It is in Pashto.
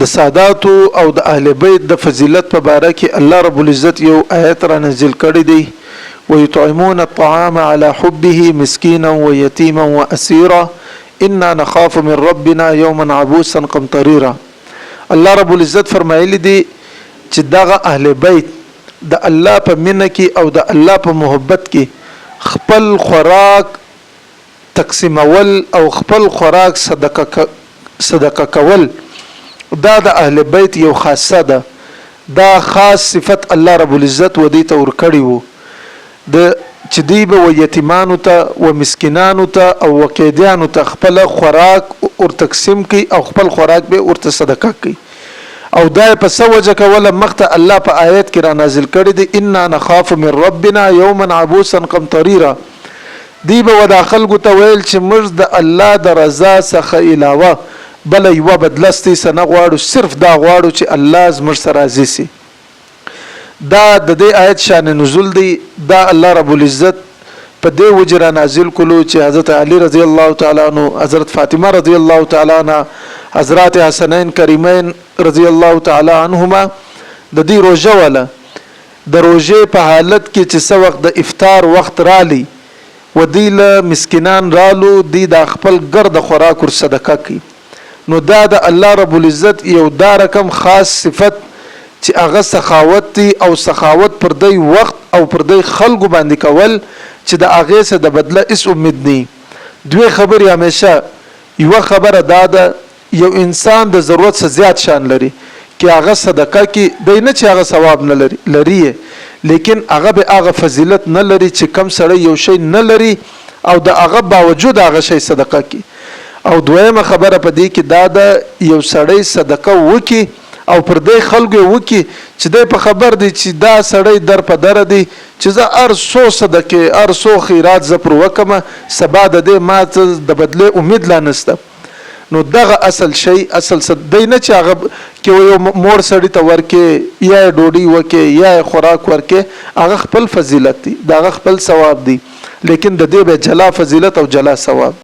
د سادات او د اهل بیت د فضیلت په باره کې الله رب العزت یو آیت را نازل کړی دی ويطعمون الطعام على حبه مسكينا ويتيما واسيرا انا نخاف من ربنا يوما عبوسا قمطريرا. الله رب العزت فرمایلی دی چې دغه اهل بیت د الله په مینه کې او د الله په محبت کې خپل خوراک تقسیمول او خپل خوراک صدقه کول دا د اهل بیت یو خاصه ده. دا خاص صفت الله رب العزت ودی ته ورکړی وو د چې دی به یتیمانو ته و مسکینانو ته او وقیدیانو ته خپل خوراک ور تقسیم کی او خپل خوراک به ورته صدقه کی او دا په سوجه کوله مخته الله په آیت کې را نازل کړی دی انا نخاف من ربنا يوما عبوسا قمطريرا. دی به وداخل کو ته ویل چې موږ د الله د رضا څخه علاوه بل یو بدلستی سنه غواړو صرف دا غواړو چې الله زموږ سره راضي سي. دا د دې آیت شان نزول دی. دا الله رب العزت په دې وجره نازل کولو چې حضرت علی رضی الله تعالی عنہ حضرت فاطمه رضی الله تعالی عنها حضرات حسنین کریمین رضی الله تعالی عنهما د دې روزه ولا د روزه په حالت کې چې څو وخت د افطار وخت رالی و دی له مسکینان رالو دی د خپل ګرد خوراک ور صدقه کی نو دا د الله رب العزت یو دا رقم خاص صفت چې هغه سخاوت او سخاوت پر دی وخت او پر دی خلکو باندې کول چې د هغه څخه د بدله اس امید ني. دوی خبرې همیشه یو خبره دا ده یو انسان د ضرورت څخه زیات شان لري چې هغه صدقه کې دی نه چې هغه ثواب نه لري لیکن هغه به هغه فضیلت نه لري چې کم سره یو شی نه لري او د هغه باوجود هغه شی صدقه کی. او دویمه خبره په دې کې دا ده یو سړی صدقه وکي او پر دې خلکو وکي چې د په خبر دی چې دا سړی در په در دی چې زه ارسو صدقه ارسو خیرات ز پر وکمه سبا د دې مات د بدله امید لا نسته. نو دغه اصل شی اصل صدې نه چې هغه کې یو مور سړی ته ورکه یا ډوډۍ وکي یا خوراک ورکه هغه خپل فضیلت دی دا خپل ثواب دی لیکن د دې به جلا فضیلت او جلا ثواب